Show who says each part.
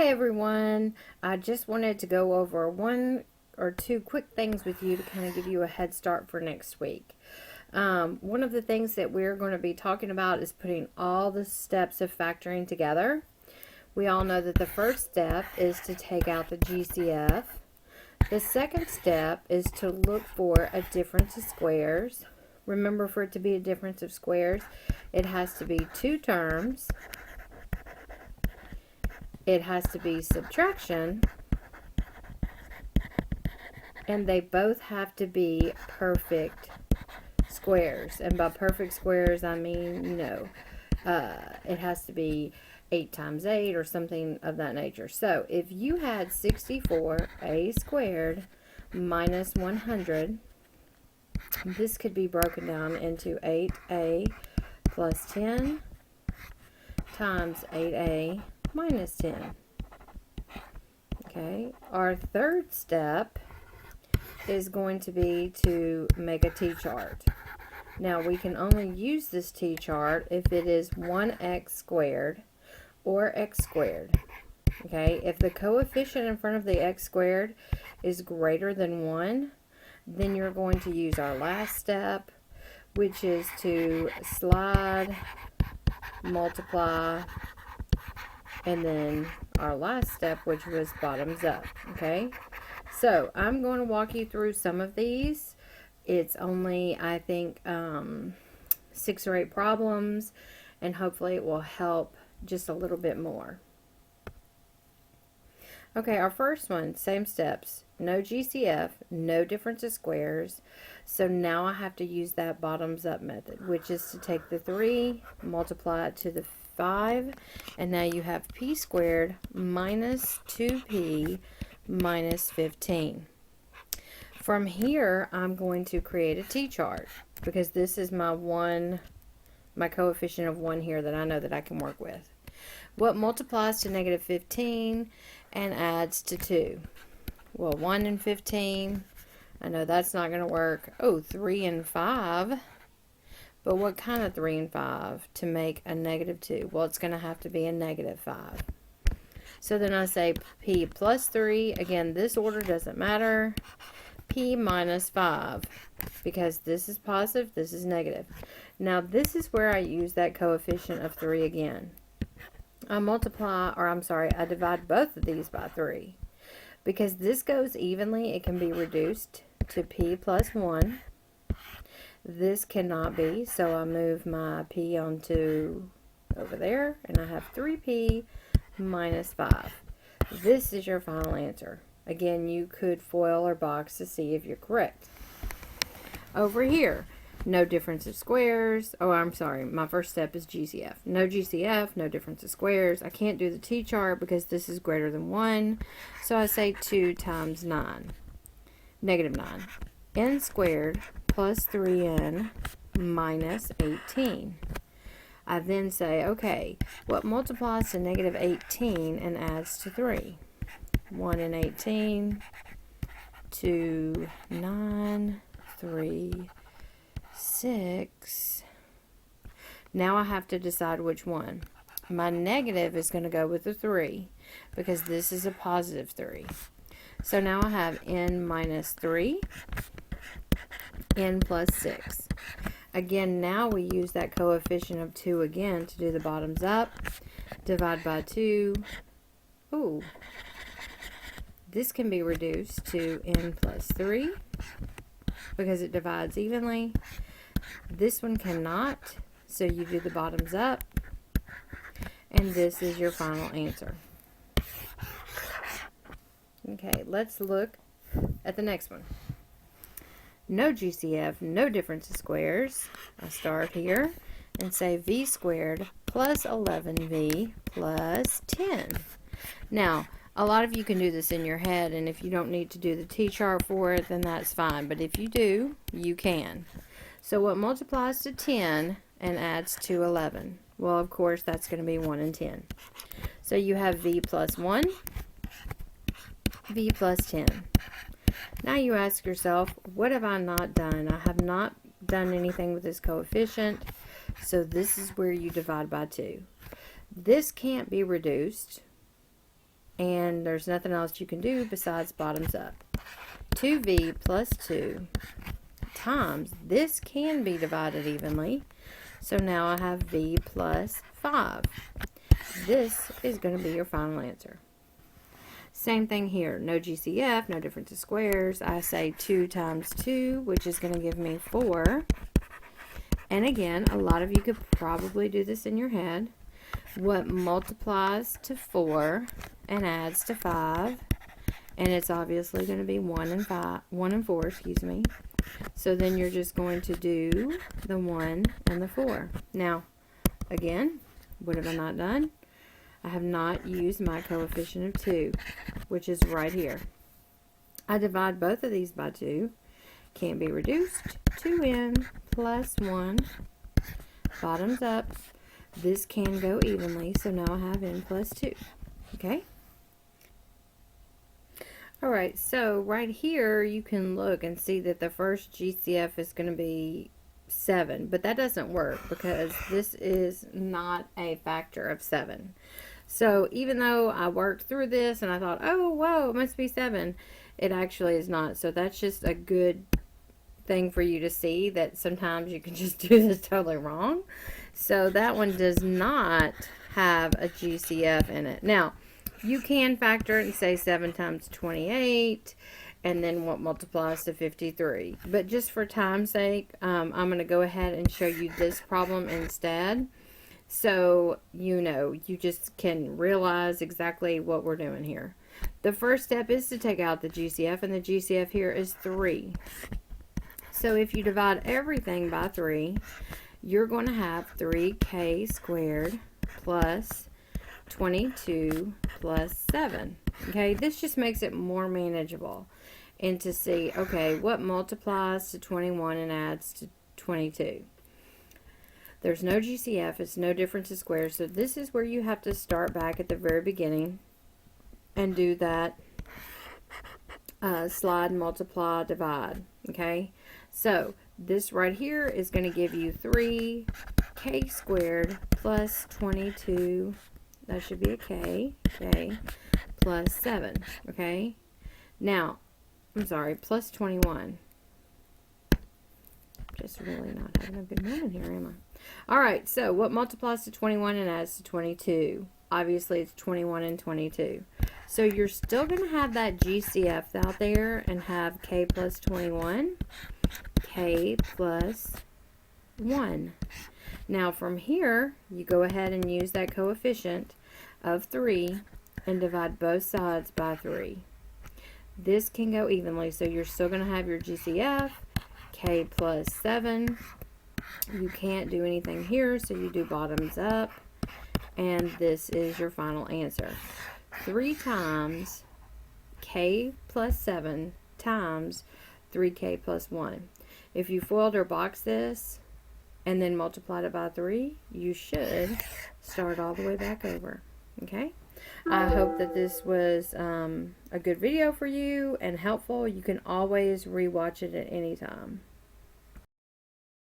Speaker 1: Hi everyone, I just wanted to go over one or two quick things with you to kind of give you a head start for next week. One of the things that we're going to be talking about is putting all the steps of factoring together. We all know that the first step is to take out the GCF. The second step is to look for a difference of squares. Remember, for it to be a difference of squares, it has to be two terms. It has to be subtraction, and they both have to be perfect squares. And by perfect squares, I mean, it has to be 8 times 8 or something of that nature. So if you had 64a squared minus 100, this could be broken down into 8a plus 10 times 8a minus 10. Okay, our third step is going to be to make a t-chart. Now we can only use this t-chart if it is 1x squared or x squared. Okay, if the coefficient in front of the x squared is greater than 1, then you're going to use our last step, which is to slide, multiply, and then our last step, which was bottoms up. Okay, so I'm going to walk you through some of these. It's only, I think, 6 or 8 problems, and hopefully it will help just a little bit more. Okay, our first one, same steps. No GCF, no difference of squares. So now I have to use that bottoms up method, which is to take the 3, multiply it to the 5, and now you have p squared minus 2p minus 15. From here, I'm going to create a t-chart because this is my coefficient of 1 here that I know that I can work with. What multiplies to negative 15 and adds to 2? Well, 1 and 15, I know that's not going to work. Oh, 3 and 5. But what kind of 3 and 5 to make a negative 2? Well, it's going to have to be a negative 5. So then I say p plus 3. Again, this order doesn't matter. P minus 5, because this is positive, this is negative. Now, this is where I use that coefficient of 3 again. I divide both of these by 3. Because this goes evenly, it can be reduced to p plus 1. This cannot be, so I move my p onto over there, and I have 3p minus 5. This is your final answer. Again, you could FOIL or box to see if you're correct. Over here, no difference of squares. Oh, I'm sorry, my first step is GCF. No GCF, no difference of squares. I can't do the t-chart because this is greater than 1, so I say 2 times 9, negative 9. N squared plus 3n minus 18. I then say, okay, what multiplies to negative 18 and adds to 3? 1 and 18, 2, 9, 3, 6. Now I have to decide which one. My negative is going to go with the 3 because this is a positive 3. So now I have n minus 3, n plus 6. Again, now we use that coefficient of 2 again to do the bottoms up. Divide by 2. Ooh. This can be reduced to n plus 3 because it divides evenly. This one cannot, so you do the bottoms up, and this is your final answer. Okay, let's look at the next one. No GCF, no difference of squares. I start here and say v squared plus 11v plus 10. Now, a lot of you can do this in your head, and if you don't need to do the t-chart for it, then that's fine. But if you do, you can. So what multiplies to 10 and adds to 11? Well, of course, that's going to be 1 and 10. So you have v plus 1, v plus 10. Now you ask yourself, what have I not done? I have not done anything with this coefficient, so this is where you divide by 2. This can't be reduced. and there's nothing else you can do besides bottoms up. 2v plus 2 times, this can be divided evenly, so now I have v plus 5. This is going to be your final answer. Same thing here, no GCF, no difference of squares. I say 2 times 2, which is going to give me 4. And again, a lot of you could probably do this in your head. What multiplies to 4 and adds to 5? And it's obviously going to be 1 and 4, excuse me. So then you're just going to do the 1 and the 4. Now, again, what have I not done? I have not used my coefficient of 2, which is right here. I divide both of these by 2. Can't be reduced. 2n plus 1. Bottoms up. This can go evenly, so now I have n plus 2. Okay? Alright, so right here you can look and see that the first GCF is going to be 7, but that doesn't work because this is not a factor of 7. So even though I worked through this and I thought, oh, whoa, it must be 7, it actually is not. So that's just a good thing for you to see, that sometimes you can just do this totally wrong. So that one does not have a GCF in it. Now, you can factor it and say 7 times 28, and then what multiplies to 53. But just for time's sake, I'm going to go ahead and show you this problem instead. So, you just can realize exactly what we're doing here. The first step is to take out the GCF, and the GCF here is 3. So if you divide everything by 3, you're going to have 3k squared plus 22 plus 7. Okay, this just makes it more manageable. And to see, okay, what multiplies to 21 and adds to 22? There's no GCF, it's no difference of squares, so this is where you have to start back at the very beginning and do that slide, multiply, divide. Okay, so this right here is going to give you 3k squared plus 22, that should be a k, plus 7. Okay, now, I'm sorry, plus 21. Just really not having a good moment here, am I? Alright, so what multiplies to 21 and adds to 22? Obviously, it's 21 and 22. So you're still going to have that GCF out there and have k plus 21, k plus 1. Now from here, you go ahead and use that coefficient of 3 and divide both sides by 3. This can go evenly, so you're still going to have your GCF, k plus 7. You can't do anything here, so you do bottoms up, and this is your final answer. 3 times k plus 7 times 3k plus 1. If you foiled or boxed this and then multiplied it by 3, you should start all the way back over. Okay? I hope that this was a good video for you and helpful. You can always rewatch it at any time.